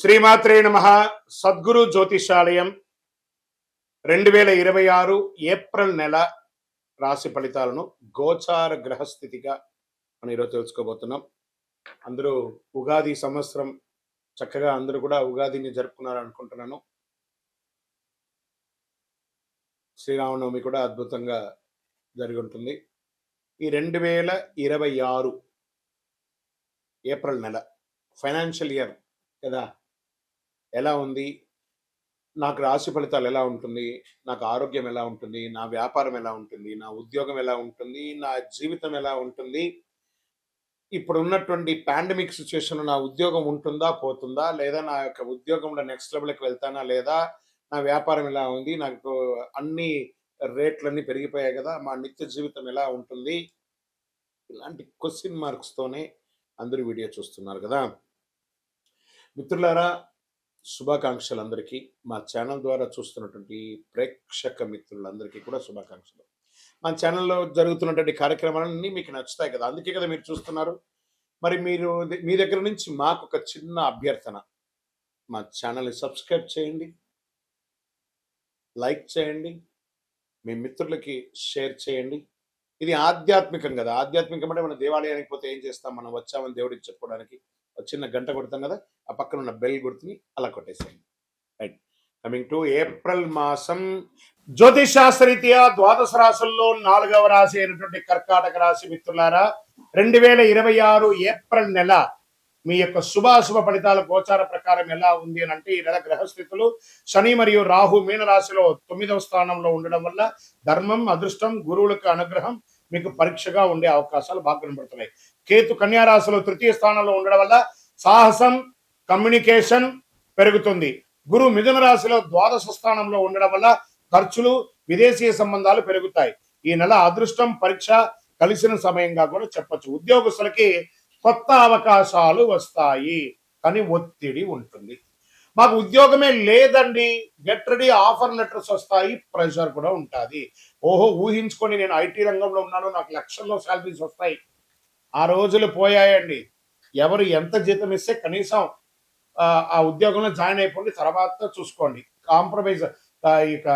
శ్రీమాత్రే నమః. సద్గురు జ్యోతిషాలయం 2026 ఏప్రిల్ నెల రాశి ఫలితాలను గోచార గ్రహస్థితిగా మనం ఈరోజు తెలుసుకోబోతున్నాం. అందరూ ఉగాది సంవత్సరం చక్కగా అందరూ కూడా ఉగాదిని జరుపుకున్నారు అనుకుంటున్నాను. శ్రీరామనవమి కూడా అద్భుతంగా జరిగి ఉంటుంది. ఈ 2026 ఏప్రిల్ నెల ఫైనాన్షియల్ ఇయర్ కదా, ఎలా ఉంది, నాకు రాశి ఫలితాలు ఎలా ఉంటుంది, నాకు ఆరోగ్యం ఎలా ఉంటుంది, నా వ్యాపారం ఎలా ఉంటుంది, నా ఉద్యోగం ఎలా ఉంటుంది, నా జీవితం ఎలా ఉంటుంది, ఇప్పుడు ఉన్నటువంటి పాండమిక్ సిచ్యువేషన్ నా ఉద్యోగం ఉంటుందా పోతుందా, లేదా నా యొక్క ఉద్యోగంలో నెక్స్ట్ లెవెల్కి వెళ్తానా లేదా, నా వ్యాపారం ఎలా ఉంది, నాకు అన్ని రేట్లన్నీ పెరిగిపోయాయి కదా, మా నిత్య జీవితం ఎలా ఉంటుంది, ఇలాంటి క్వశ్చన్ మార్క్స్తోనే అందరూ వీడియో చూస్తున్నారు కదా. మిత్రులారా, శుభాకాంక్షలు అందరికీ. మా ఛానల్ ద్వారా చూస్తున్నటువంటి ప్రేక్షక మిత్రులందరికీ కూడా శుభాకాంక్షలు. మా ఛానల్లో జరుగుతున్నటువంటి కార్యక్రమాలన్నీ మీకు నచ్చుతాయి కదా, అందుకే కదా మీరు చూస్తున్నారు. మరి మీ దగ్గర నుంచి మాకు ఒక చిన్న అభ్యర్థన, మా ఛానల్ని సబ్స్క్రైబ్ చేయండి, లైక్ చేయండి, మీ మిత్రులకి షేర్ చేయండి. ఇది ఆధ్యాత్మికం కదా. ఆధ్యాత్మికం అంటే మనం దేవాలయానికి పోతే ఏం చేస్తాం, మనం వచ్చామని దేవుడికి చెప్పుకోవడానికి చిన్న గంట కొడతాం కదా, ఆ పక్కన ఉన్న బెల్ గుర్తుని అలా కొట్టేసేయండి. రైట్. కమింగ్ టు ఏప్రిల్ మాసం, జ్యోతిష్ శాస్త్రరీత్యా ద్వాదశ రాశుల్లో 4వ రాశి అయినటువంటి కర్కాటక రాశి మిత్రులారా, 2026 ఏప్రిల్ నెల మీ యొక్క శుభాశుభ ఫలితాల గోచార ప్రకారం ఎలా ఉంది అని అంటే, ఈ నెల గ్రహస్థితులు శని మరియు రాహు మీన రాశిలో 9వ స్థానంలో ఉండడం వల్ల ధర్మం, అదృష్టం, గురువులకు అనుగ్రహం మీకు పరీక్షగా ఉండే అవకాశాలు బాగా కనబడుతున్నాయి. కేతు కన్యా రాశిలో 3వ స్థానంలో ఉండడం వల్ల సాహసం, కమ్యూనికేషన్ పెరుగుతుంది. గురు మిథున రాశిలో 12వ స్థానంలో ఉండడం వల్ల ఖర్చులు, విదేశీయ సంబంధాలు పెరుగుతాయి. ఈ నెల అదృష్టం, పరీక్ష కలిసిన సమయంగా కూడా చెప్పచ్చు. ఉద్యోగస్తులకి కొత్త అవకాశాలు వస్తాయి, కానీ ఒత్తిడి ఉంటుంది. మాకు ఉద్యోగమే లేదండి, గెట్ రెడీ, ఆఫర్ లెటర్స్ వస్తాయి, ప్రెషర్ కూడా ఉంటుంది. ఓహో, ఊహించుకొని నేను ఐటీ రంగంలో ఉన్నాను, నాకు లక్షల్లో శాలరీస్ వస్తాయి. ఆ రోజులు పోయాయండి. ఎవరు ఎంత జీతం ఇస్తే కనీసం ఆ ఉద్యోగంలో జాయిన్ అయిపోండి, తర్వాత చూసుకోండి. కాంప్రమైజ్ ఇక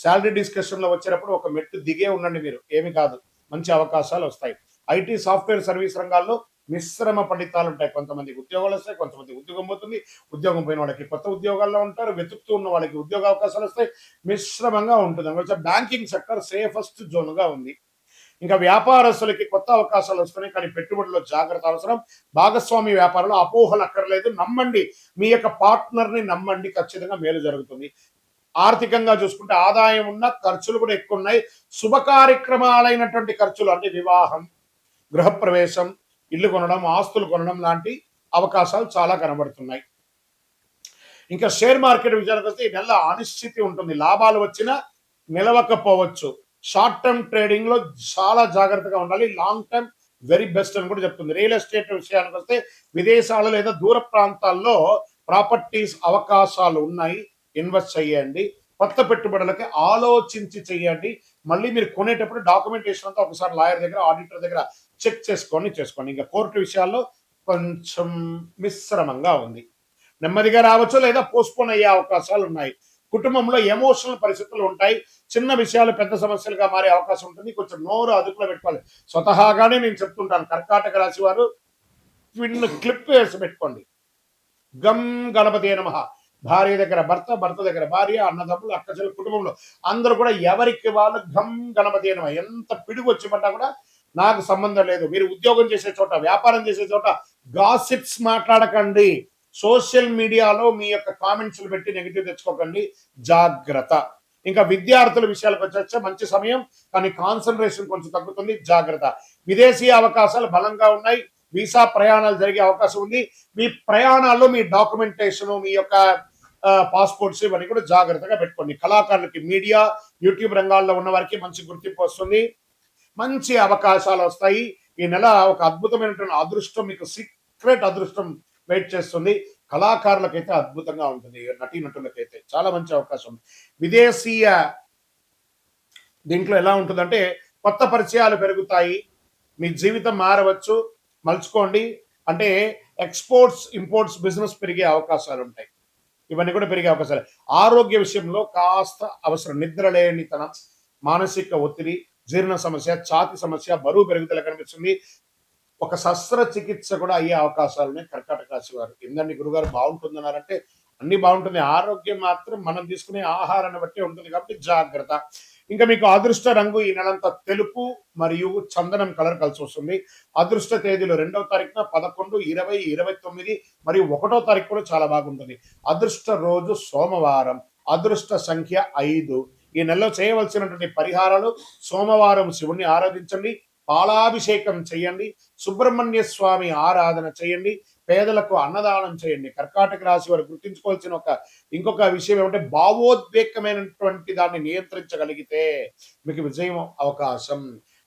శాలరీ డిస్కషన్లో వచ్చేటప్పుడు ఒక మెట్టు దిగే ఉండండి, మీరు ఏమి కాదు, మంచి అవకాశాలు వస్తాయి. ఐటీ, సాఫ్ట్వేర్ సర్వీస్ రంగాల్లో మిశ్రమ ఫలితాలు ఉంటాయి. కొంతమందికి ఉద్యోగాలు వస్తాయి, కొంతమంది ఉద్యోగం పోతుంది, ఉద్యోగం పోయిన వాళ్ళకి కొత్త ఉద్యోగాల్లో ఉంటారు, వెతుకుతూ ఉన్న వాళ్ళకి ఉద్యోగ అవకాశాలు వస్తాయి, మిశ్రమంగా ఉంటుంది. బ్యాంకింగ్ సెక్టర్ సేఫెస్ట్ జోన్గా ఉంది. ఇంకా వ్యాపారస్తులకి కొత్త అవకాశాలు వస్తున్నాయి, కానీ పెట్టుబడిలో జాగ్రత్త అవసరం. భాగస్వామి వ్యాపారంలో అపోహలు అక్కర్లేదు, నమ్మండి, మీ యొక్క పార్ట్నర్ని నమ్మండి, ఖచ్చితంగా మేలు జరుగుతుంది. ఆర్థికంగా చూసుకుంటే ఆదాయం ఉన్న, ఖర్చులు కూడా ఎక్కువ ఉన్నాయి. శుభ కార్యక్రమాలైనటువంటి ఖర్చులు అంటే వివాహం, గృహప్రవేశం, ఇల్లు కొనడం, ఆస్తులు కొనడం లాంటి అవకాశాలు చాలా కనబడుతున్నాయి. ఇంకా షేర్ మార్కెట్ విషయానికి వస్తే ఈ నెల అనిశ్చితి ఉంటుంది, లాభాలు వచ్చినా నిలవకపోవచ్చు. షార్ట్ టర్మ్ ట్రేడింగ్ లో చాలా జాగ్రత్తగా ఉండాలి, లాంగ్ టర్మ్ వెరీ బెస్ట్ అని కూడా చెప్తుంది. రియల్ ఎస్టేట్ విషయానికి వస్తే విదేశాలు లేదా దూర ప్రాంతాల్లో ప్రాపర్టీస్ అవకాశాలు ఉన్నాయి, ఇన్వెస్ట్ చేయండి. కొత్త పెట్టుబడులకి ఆలోచించి చేయండి. మళ్ళీ మీరు కొనేటప్పుడు డాక్యుమెంటేషన్ అంతా ఒకసారి లాయర్ దగ్గర, ఆడిటర్ దగ్గర చెక్ చేసుకోండి. ఇంకా కోర్టు విషయాల్లో కొంచెం మిశ్రమంగా ఉంది, నెమ్మదిగా రావచ్చు లేదా పోస్ట్పోన్ అయ్యే అవకాశాలు ఉన్నాయి. కుటుంబంలో ఎమోషనల్ పరిస్థితులు ఉంటాయి, చిన్న విషయాలు పెద్ద సమస్యలుగా మారే అవకాశం ఉంటుంది. కొంచెం నోరు అదుపులో పెట్టుకోవాలి. స్వతహాగానే నేను చెప్తుంటాను, కర్కాటక రాశి వారు క్లిప్ వేసి పెట్టుకోండి. గం గణపతి నమః. భార్య దగ్గర భర్త, భర్త దగ్గర భార్య, అన్నదమ్ములు, అక్కచెల్లి, కుటుంబంలో అందరూ కూడా ఎవరికి వాళ్ళు గం గణపతి నమః. ఎంత పిడుగు వచ్చి పడ్డా కూడా నాకు సంబంధం లేదు. మీరు ఉద్యోగం చేసే చోట, వ్యాపారం చేసే చోట గాసిప్స్ మాట్లాడకండి. సోషల్ మీడియాలో మీ యొక్క కామెంట్స్లు పెట్టి నెగిటివ్ తెచ్చుకోకండి, జాగ్రత్త. ఇంకా విద్యార్థుల విషయాలకు వచ్చే మంచి సమయం, కానీ కాన్సన్ట్రేషన్ కొంచెం తగ్గుతుంది, జాగ్రత్త. విదేశీ అవకాశాలు బలంగా ఉన్నాయి, వీసా ప్రయాణాలు జరిగే అవకాశం ఉంది. మీ ప్రయాణాల్లో మీ డాక్యుమెంటేషన్, మీ యొక్క పాస్పోర్ట్స్ ఇవన్నీ కూడా జాగ్రత్తగా పెట్టుకోండి. కళాకారులకి, మీడియా, యూట్యూబ్ రంగాల్లో ఉన్న వారికి మంచి గుర్తింపు వస్తుంది, మంచి అవకాశాలు వస్తాయి. ఈ నెల ఒక అద్భుతమైనటువంటి అదృష్టం, మీకు సీక్రెట్ అదృష్టం వెయిట్ చేస్తుంది. కళాకారులకైతే అద్భుతంగా ఉంటుంది, నటీనటులకైతే చాలా మంచి అవకాశం ఉంది. విదేశీయ దీంట్లో ఎలా ఉంటుందంటే కొత్త పరిచయాలు పెరుగుతాయి, మీ జీవితం మారవచ్చు, మలుచుకోండి. అంటే ఎక్స్పోర్ట్స్ ఇంపోర్ట్స్ బిజినెస్ పెరిగే అవకాశాలు ఉంటాయి. ఇవన్నీ కూడా పెరిగే అవకాశాలు. ఆరోగ్య విషయంలో కాస్త అవసరం. నిద్ర లేనితనం, మానసిక ఒత్తిడి, జీర్ణ సమస్య, ఛాతి సమస్య, బరువు పెరుగుదల కనిపిస్తుంది. ఒక శస్త్రచికిత్స కూడా అయ్యే అవకాశాలున్నాయి కర్కాటక రాశి వారు. ఏందండి గురుగారు బాగుంటుందన్నారంటే అన్ని బాగుంటుంది. ఆరోగ్యం మాత్రం మనం తీసుకునే ఆహారాన్ని బట్టి ఉంటుంది కాబట్టి జాగ్రత్త. ఇంకా మీకు అదృష్ట రంగు ఈ నెలంతా తెలుపు మరియు చందనం కలర్ కలిసి వస్తుంది. అదృష్ట తేదీలు 2వ తారీఖున 11, 20, 29 మరియు 1వ తారీఖు కూడా చాలా బాగుంటుంది. అదృష్ట రోజు సోమవారం. అదృష్ట సంఖ్య 5. ఈ నెలలో చేయవలసినటువంటి పరిహారాలు: సోమవారం శివుణ్ణి ఆరాధించండి, పాలాభిషేకం చేయండి, సుబ్రహ్మణ్య స్వామి ఆరాధన చేయండి, పేదలకు అన్నదానం చేయండి. కర్కాటక రాశి వారు గుర్తుంచుకోవాల్సిన ఇంకొక విషయం ఏమంటే, భావోద్వేగమైనటువంటి దాన్ని నియంత్రించగలిగితే మీకు విజయం అవకాశం.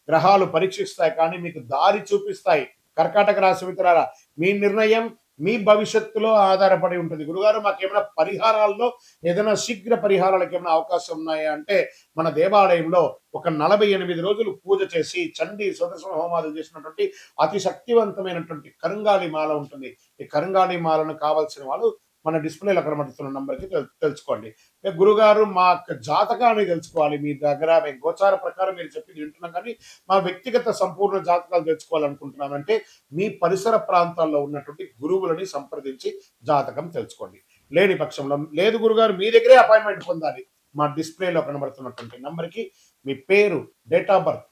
గ్రహాలు పరీక్షిస్తాయి కానీ మీకు దారి చూపిస్తాయి. కర్కాటక రాశి మిత్రులారా, మీ నిర్ణయం మీ భవిష్యత్తులో ఆధారపడి ఉంటుంది. గురుగారు మాకేమైనా పరిహారాల్లో ఏదైనా శీఘ్ర పరిహారాలకు ఏమైనా అవకాశం ఉన్నాయా అంటే, మన దేవాలయంలో ఒక 48 రోజులు పూజ చేసి చండీ సుదర్శన హోమాలు చేసినటువంటి అతి శక్తివంతమైనటువంటి కరుంగాళి మాల ఉంటుంది. ఈ కరుంగాళి మాలను కావాల్సిన వాళ్ళు మన డిస్ప్లేలో కనబడుతున్న నంబర్కి తెలుసుకోండి. గురుగారు మా జాతకాన్ని తెలుసుకోవాలి మీ దగ్గర, మేము గోచార ప్రకారం మీరు చెప్పింది వింటున్నాం కానీ మా వ్యక్తిగత సంపూర్ణ జాతకాలు తెలుసుకోవాలనుకుంటున్నామంటే మీ పరిసర ప్రాంతాల్లో ఉన్నటువంటి గురువులని సంప్రదించి జాతకం తెలుసుకోండి. లేని పక్షంలో, లేదు గురుగారు మీ దగ్గరే అపాయింట్మెంట్ పొందాలి, మా డిస్ప్లేలో కనబడుతున్నటువంటి నంబర్కి మీ పేరు, date of birth,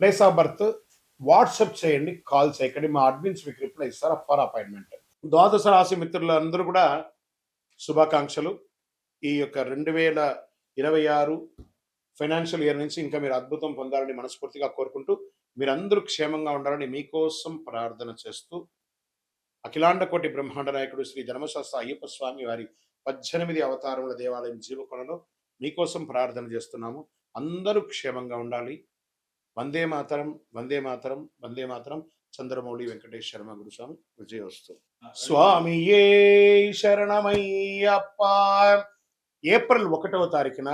place of birth WhatsApp చేయండి, కాల్ చేయకండి. మా అడ్మిన్స్ మీకు రిప్లై ఇస్తారు ఫర్ అపాయింట్మెంట్. ద్వాదశ రాశి మిత్రులందరూ కూడా శుభాకాంక్షలు. ఈ యొక్క 2026 ఫైనాన్షియల్ ఇయర్ నుంచి ఇంకా మీరు అద్భుతం పొందాలని మనస్ఫూర్తిగా కోరుకుంటూ, మీరందరూ క్షేమంగా ఉండాలని మీకోసం ప్రార్థన చేస్తూ, అఖిలాండ కోటి బ్రహ్మాండ నాయకుడు శ్రీ ధర్మశాస్త్ర అయ్యప్ప స్వామి వారి 18 అవతారముల దేవాలయం జీవకొండలో మీకోసం ప్రార్థన చేస్తున్నాము. అందరూ క్షేమంగా ఉండాలి. వందే మాతరం, వందే మాతరం, వందే మాతరం. చంద్రమౌళి వెంకటేష్ శర్మ గురుస్వామి. విజయోస్తు. స్వామియే శరణమయ్యప్ప. ఏప్రిల్ 1వ తారీఖున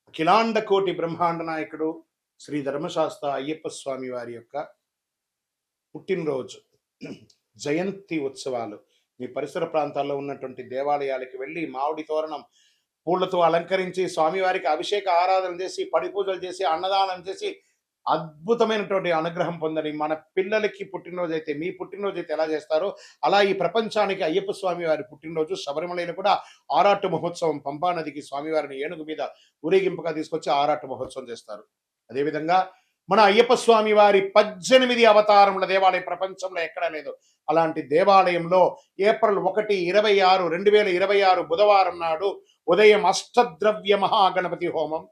అఖిలాండ కోటి బ్రహ్మాండ నాయకుడు శ్రీ ధర్మశాస్త్ర అయ్యప్ప స్వామి వారి యొక్క పుట్టినరోజు జయంతి ఉత్సవాలు. మీ పరిసర ప్రాంతాల్లో ఉన్నటువంటి దేవాలయాలకు వెళ్ళి మామిడి తోరణం పూలతో అలంకరించి స్వామివారికి అభిషేక ఆరాధన చేసి, పడి పూజలు చేసి, అన్నదానం చేసి అద్భుతమైనటువంటి అనుగ్రహం పొందని. మన పిల్లలకి పుట్టినరోజు అయితే, మీ పుట్టినరోజు అయితే ఎలా చేస్తారో అలా ఈ ప్రపంచానికి అయ్యప్ప స్వామి వారి పుట్టినరోజు. శబరిమలలో కూడా ఆరాటు మహోత్సవం, పంపా నదికి స్వామివారిని ఏనుగు మీద ఊరేగింపుగా తీసుకొచ్చి ఆరాటు మహోత్సవం చేస్తారు. అదేవిధంగా మన అయ్యప్ప స్వామి వారి 18 అవతారముల దేవాలయం ప్రపంచంలో ఎక్కడా లేదు. అలాంటి దేవాలయంలో ఏప్రిల్ 1, 26, 2026 బుధవారం నాడు ఉదయం అష్టద్రవ్య మహాగణపతి హోమం,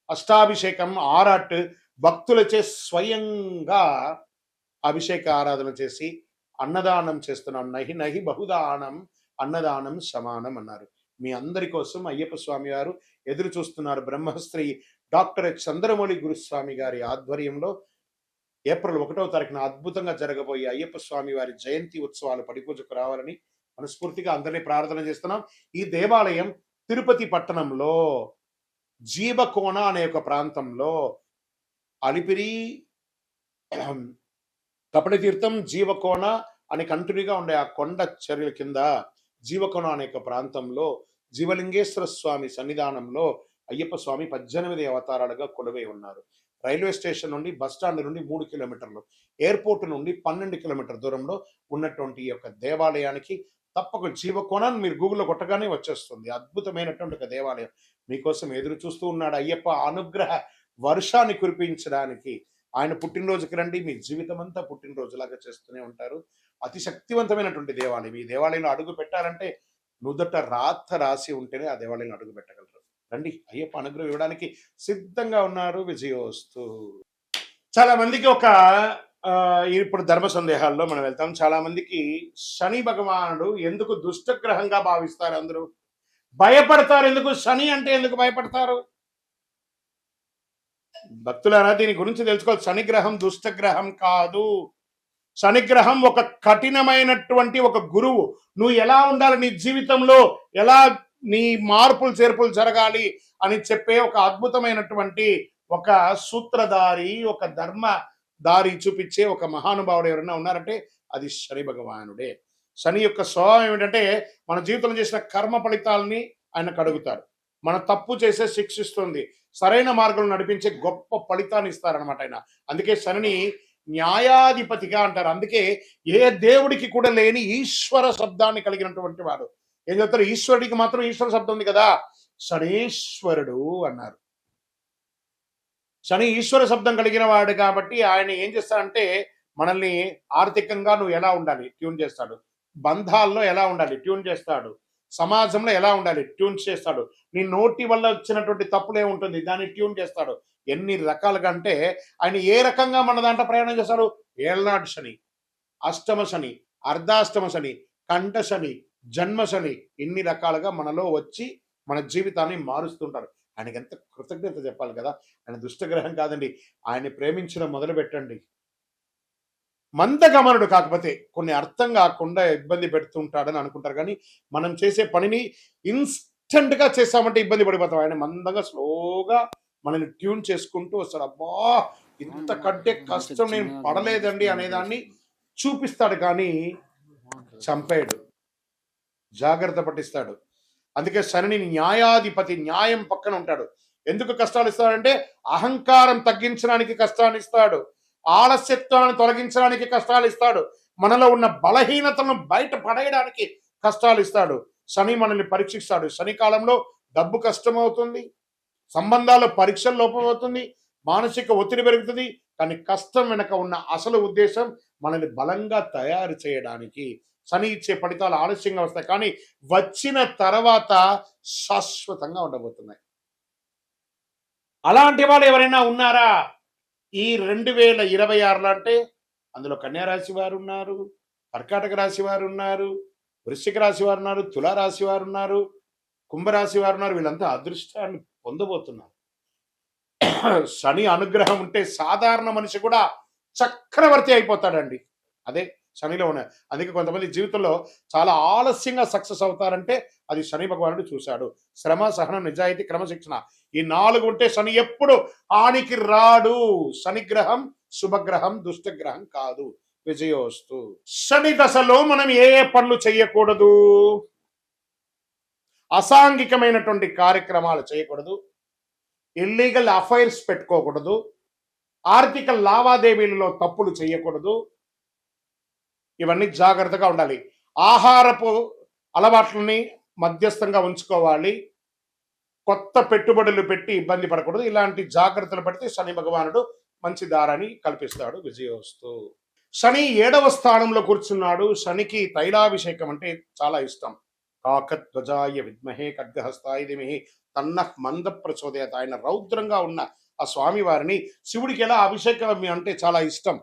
అష్టాభిషేకం, ఆరాట్ భక్తులచే స్వయంగా అభిషేక ఆరాధన చేసి అన్నదానం చేస్తున్నాం. నహి నహి బహుదానం అన్నదానం సమానం అన్నారు. మీ అందరి కోసం అయ్యప్ప స్వామి వారు ఎదురు చూస్తున్నారు. బ్రహ్మశ్రీ డాక్టర్ చంద్రమౌళి గురుస్వామి గారి ఆధ్వర్యంలో ఏప్రిల్ 1వ తారీఖున అద్భుతంగా జరగబోయే అయ్యప్ప స్వామి వారి జయంతి ఉత్సవాలు పడిపూజకు రావాలని మనస్ఫూర్తిగా అందరినీ ప్రార్థన చేస్తున్నాం. ఈ దేవాలయం తిరుపతి పట్టణంలో జీవకోన అనే ఒక ప్రాంతంలో అలిపిరి, కపటతీర్థం, జీవకోన అని కంటిన్యూగా ఉండే ఆ కొండ చర్యల కింద జీవకోన అనే ప్రాంతంలో జీవలింగేశ్వర స్వామి సన్నిధానంలో అయ్యప్ప స్వామి 18 అవతారాలుగా కొలువై ఉన్నారు. రైల్వే స్టేషన్ నుండి, బస్ స్టాండ్ నుండి 3 కిలోమీటర్లు, ఎయిర్పోర్ట్ నుండి 12 కిలోమీటర్ దూరంలో ఉన్నటువంటి ఈ యొక్క దేవాలయానికి తప్పక జీవకోణాన్ని మీరు గూగుల్లో కొట్టగానే వచ్చేస్తుంది. అద్భుతమైనటువంటి ఒక దేవాలయం మీకోసం ఎదురు చూస్తూ ఉన్నాడు. అయ్యప్ప అనుగ్రహ వర్షాన్ని కురిపించడానికి ఆయన పుట్టినరోజుకి రండి. మీ జీవితం అంతా పుట్టినరోజులాగా చేస్తూనే ఉంటారు. అతి శక్తివంతమైనటువంటి దేవాలయం. ఈ దేవాలయంలో అడుగు పెట్టాలంటే నుదుట రాత రాసి ఉంటేనే ఆ దేవాలయంలో అడుగు పెట్టగలరు. రండి, అయ్యప్ప అనుగ్రహం ఇవ్వడానికి సిద్ధంగా ఉన్నారు. విజయోస్తు. చాలా మందికి ఇప్పుడు ధర్మ సందేహాల్లో మనం వెళ్తాం. చాలా మందికి శని భగవానుడు ఎందుకు దుష్టగ్రహంగా భావిస్తారు? అందరూ భయపడతారు. ఎందుకు శని అంటే ఎందుకు భయపడతారు? భక్తులారా, దీని గురించి తెలుసుకోవాలి. శనిగ్రహం దుష్టగ్రహం కాదు. శనిగ్రహం ఒక కఠినమైనటువంటి ఒక గురువు. నువ్వు ఎలా ఉండాలి, నీ జీవితంలో ఎలా నీ మార్పులు చేర్పులు జరగాలి అని చెప్పే ఒక అద్భుతమైనటువంటి ఒక సూత్రధారి, ఒక ధర్మ దారి చూపించే ఒక మహానుభావుడు ఎవరైనా ఉన్నారంటే అది శని భగవానుడే. శని యొక్క స్వభావం ఏమిటంటే మన జీవితంలో చేసిన కర్మ ఫలితాలని ఆయన కడుగుతారు. మన తప్పు చేసే శిక్షిస్తుంది, సరైన మార్గంలో నడిపించే గొప్ప ఫలితాన్ని ఇస్తారనమాట ఆయన. అందుకే శనిని న్యాయాధిపతిగా అంటారు. అందుకే ఏ దేవుడికి కూడా లేని ఈశ్వర శబ్దాన్ని కలిగినటువంటి వాడు. ఏం చెప్తారు? ఈశ్వరుడికి మాత్రం ఈశ్వర శబ్దం ఉంది కదా, శనీశ్వరుడు అన్నారు. శని ఈశ్వర శబ్దం కలిగిన వాడు కాబట్టి ఆయన ఏం చేస్తాడంటే మనల్ని ఆర్థికంగా నువ్వు ఎలా ఉండాలి ట్యూన్ చేస్తాడు, బంధాల్లో ఎలా ఉండాలి ట్యూన్ చేస్తాడు, సమాజంలో ఎలా ఉండాలి ట్యూన్ చేస్తాడు, నీ నోటి వల్ల వచ్చినటువంటి తప్పులే ఉంటుంది దాన్ని ట్యూన్ చేస్తాడు. ఎన్ని రకాలుగా అంటే ఆయన ఏ రకంగా మన దాంట్లో ప్రయాణం చేస్తాడు? ఏళ్నాడు శని, అష్టమ శని, అర్ధాష్టమ శని, కంఠ శని, జన్మ శని, ఇన్ని రకాలుగా మనలో వచ్చి మన జీవితాన్ని మారుస్తుంటారు. ఆయనకి ఎంత కృతజ్ఞత చెప్పాలి కదా. ఆయన దుష్టగ్రహం కాదండి. ఆయన్ని ప్రేమించడం మొదలు పెట్టండి. మందగమనుడు కాకపోతే కొన్ని అర్థం కాకుండా ఇబ్బంది పెడుతుంటాడని అనుకుంటారు, కానీ మనం చేసే పనిని ఇన్స్టెంట్ గా చేస్తామంటే ఇబ్బంది పడిపోతాం. ఆయన మందంగా స్లోగా మనల్ని ట్యూన్ చేసుకుంటూ వస్తాడు. అబ్బా ఇంతకంటే కష్టం నేను పడలేదండి అనేదాన్ని చూపిస్తాడు, కానీ చంపేయడు, జాగ్రత్త పట్టిస్తాడు. అందుకే శని న్యాయాధిపతి, న్యాయం పక్కన ఉంటాడు. ఎందుకు కష్టాలు ఇస్తాడంటే అహంకారం తగ్గించడానికి కష్టాన్ని ఇస్తాడు, ఆలస్యత్వాన్ని తొలగించడానికి కష్టాలు ఇస్తాడు, మనలో ఉన్న బలహీనతలను బయట పడేయడానికి కష్టాలు ఇస్తాడు. శని మనల్ని పరీక్షిస్తాడు. శని కాలంలో డబ్బు కష్టమవుతుంది, సంబంధాల్లో పరీక్షలు లోపమవుతుంది, మానసిక ఒత్తిడి పెరుగుతుంది. కానీ కష్టం వెనక ఉన్న అసలు ఉద్దేశం మనల్ని బలంగా తయారు చేయడానికి. శని ఇచ్చే ఫలితాలు ఆలస్యంగా వస్తాయి, కానీ వచ్చిన తర్వాత శాశ్వతంగా ఉండబోతున్నాయి. అలాంటి వాళ్ళు ఎవరైనా ఉన్నారా ఈ 2026లో అంటే? అందులో కన్యా రాశి వారు ఉన్నారు, కర్కాటక రాశి వారు ఉన్నారు, వృశ్చిక రాశి వారు ఉన్నారు, తులారాశి వారు ఉన్నారు, కుంభరాశి వారు ఉన్నారు. వీళ్ళంతా అదృష్టాన్ని పొందబోతున్నారు. శని అనుగ్రహం ఉంటే సాధారణ మనిషి కూడా చక్రవర్తి అయిపోతాడండి. అదే శనిలో ఉన్నాయి. అందుకే కొంతమంది జీవితంలో చాలా ఆలస్యంగా సక్సెస్ అవుతారంటే అది శని భగవానుడు చూశాడు. శ్రమ, సహనం, నిజాయితీ, క్రమశిక్షణ, ఈ 4 ఉంటే శని ఎప్పుడు హానికి రాడు. శనిగ్రహం శుభగ్రహం, దుష్టగ్రహం కాదు. విజయోస్తు. శని దశలో మనం ఏ పనులు చేయకూడదు? అసాంఘికమైనటువంటి కార్యక్రమాలు చేయకూడదు, ఇల్లీగల్ అఫైర్స్ పెట్టుకోకూడదు, ఆర్థిక లావాదేవీలలో తప్పులు చేయకూడదు. ఇవన్నీ జాగ్రత్తగా ఉండాలి. ఆహారపు అలవాట్లని మధ్యస్థంగా ఉంచుకోవాలి. కొత్త పెట్టుబడులు పెట్టి ఇబ్బంది పడకూడదు. ఇలాంటి జాగ్రత్తలు పడితే శని భగవానుడు మంచి దారాన్ని కల్పిస్తాడు. విజయోస్తు. శని 7వ స్థానంలో కూర్చున్నాడు. శనికి తైలాభిషేకం అంటే చాలా ఇష్టం. కాకధ్వజాయ విద్మహే ఖడ్గహస్తాయ ధీమహి తన్నః మంద ప్రచోదయాత్. ఆయన రౌద్రంగా ఉన్న ఆ స్వామి వారిని శివుడికి ఎలా అభిషేకం అంటే చాలా ఇష్టం.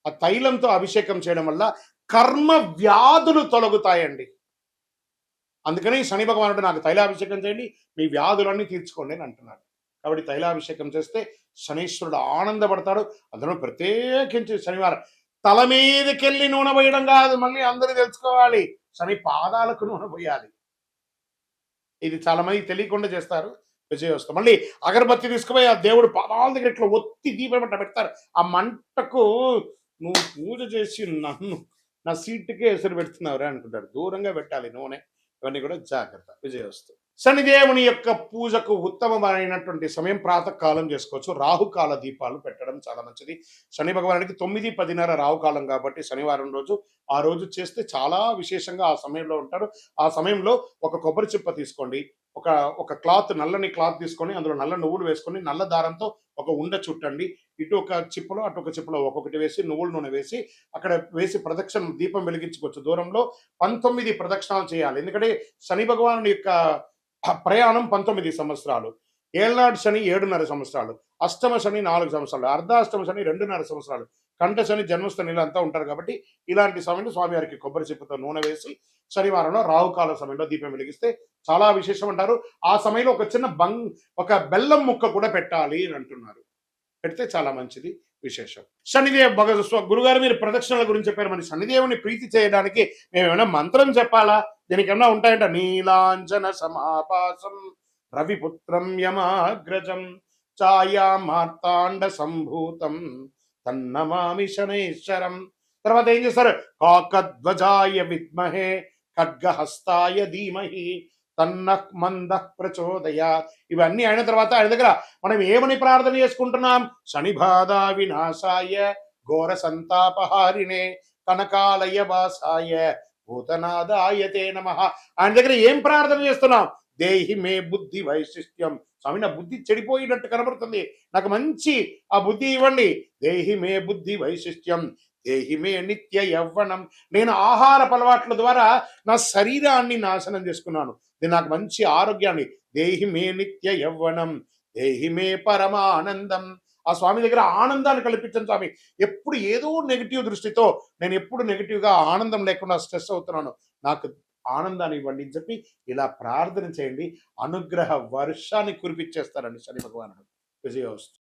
ఆ తైలంతో అభిషేకం చేయడం వల్ల కర్మ వ్యాధులు తొలగుతాయండి. అందుకని శని భగవానుడు నాకు తైలాభిషేకం చేయండి, మీ వ్యాధులన్నీ తీర్చుకోండి అని అంటున్నాడు. కాబట్టి తైలాభిషేకం చేస్తే శనీశ్వరుడు ఆనందపడతాడు. అందులో ప్రత్యేకించి శనివారం తల మీదకెళ్ళి నూనె పోయడం కాదు, మళ్ళీ అందరూ తెలుసుకోవాలి, శని పాదాలకు నూనె పోయాలి. ఇది చాలా మంది తెలియకుండా చేస్తారు. విజయోస్తు. మళ్ళీ అగరబత్తి తీసుకుపోయి ఆ దేవుడు పాదాల దగ్గర ఇట్లా ఒత్తి దీపం మంట పెడతారు. ఆ మంటకు నువ్వు పూజ చేసి నన్ను నా సీటుకే ఎసురు పెడుతున్నావురా అనుకుంటారు. దూరంగా పెట్టాలి నూనె. ఇవన్నీ కూడా జాగ్రత్త. విజయోస్తు. శనిదేవుని యొక్క పూజకు ఉత్తమమైనటువంటి సమయం ప్రాతకాలం చేసుకోవచ్చు. రాహుకాల దీపాలు పెట్టడం చాలా మంచిది. శని భగవానుడికి 9, 10:30 రాహుకాలం కాబట్టి శనివారం రోజు ఆ రోజు చేస్తే చాలా విశేషంగా ఆ సమయంలో ఉంటారు. ఆ సమయంలో ఒక కొబ్బరి చిప్ప తీసుకోండి, ఒక క్లాత్, నల్లని క్లాత్ తీసుకొని అందులో నల్ల నువ్వులు వేసుకొని నల్ల దారంతో ఒక ఉండ చుట్టండి. ఇటు ఒక చిప్పలో అటు ఒక చిప్పలో ఒక్కొక్కటి వేసి నువ్వుల నూనె వేసి అక్కడ వేసి ప్రదక్షిణ దీపం వెలిగించుకోవచ్చు. దూరంలో 19 ప్రదక్షిణాలు చేయాలి. ఎందుకంటే శని భగవానుడి యొక్క ప్రయాణం 19 సంవత్సరాలు. ఏళ్నాడు శని 7.5 సంవత్సరాలు, అష్టమ శని 4 సంవత్సరాలు, అర్ధాష్టమ శని 2.5 సంవత్సరాలు, కంఠ శని జన్మస్థానిలో అంతా ఉంటారు. కాబట్టి ఇలాంటి సమయంలో స్వామివారికి కొబ్బరి చిప్పతో నూనె వేసి శనివారంలో రాహుకాల సమయంలో దీపం వెలిగిస్తే చాలా విశేషం అంటారు. ఆ సమయంలో ఒక చిన్న ఒక బెల్లం ముక్క కూడా పెట్టాలి అని అంటున్నారు. పెడితే చాలా మంచిది, విశేషం. శనిదేవ గురుగారు మీరు ప్రదక్షిణల గురించి చెప్పారు. మరి శనిదేవుని ప్రీతి చేయడానికి మేము ఏమైనా మంత్రం చెప్పాలా? దీనికి ఏమైనా ఉంటాయంట. నీలాంజన సమాపాసం రవిపుత్రం యమాగ్రజం ఛాయా మార్తాండ సంభూతం తన్నమామి శనైశ్వరం తర్వాత ఏం చేస్తారు? కాకధ్వజాయ విద్మహే ఖడ్గహస్తాయ ధీమహి తన్నః మందః ప్రచోదయ. ఇవన్నీ అయిన తర్వాత ఆయన దగ్గర మనం ఏమని ప్రార్థన చేసుకుంటున్నాం? శనిబాధ వినాశాయ ఘోర సంతాపహారిణే కనకాలయ వాసాయ భూతనాదాయ తే నమః. ఆయన దగ్గర ఏం ప్రార్థన చేస్తున్నాం? దేహి మే బుద్ధి వైశిష్ట్యం. స్వామి, నా బుద్ధి చెడిపోయినట్టు కనబడుతుంది, నాకు మంచి ఆ బుద్ధి ఇవ్వండి. దేహి మే బుద్ధి వైశిష్ట్యం దేహి మే నిత్య యవ్వనం. నేను ఆహార అలవాట్ల ద్వారా నా శరీరాన్ని నాశనం చేసుకున్నాను, నేను నాకు మంచి ఆరోగ్యాన్ని. దేహి మే నిత్య యవ్వనం దేహి మే పరమానందం. ఆ స్వామి దగ్గర ఆనందాన్ని కల్పించండి స్వామి. ఎప్పుడు ఏదో నెగిటివ్ దృష్టితో నేను ఎప్పుడు నెగిటివ్గా ఆనందం లేకుండా స్ట్రెస్ అవుతున్నాను, నాకు ఆనందాన్ని ఇవ్వండి అని చెప్పి ఇలా ప్రార్థన చేయండి. అనుగ్రహ వర్షాన్ని కురిపించేస్తారండి శని భగవానుడు. విజయోస్తు.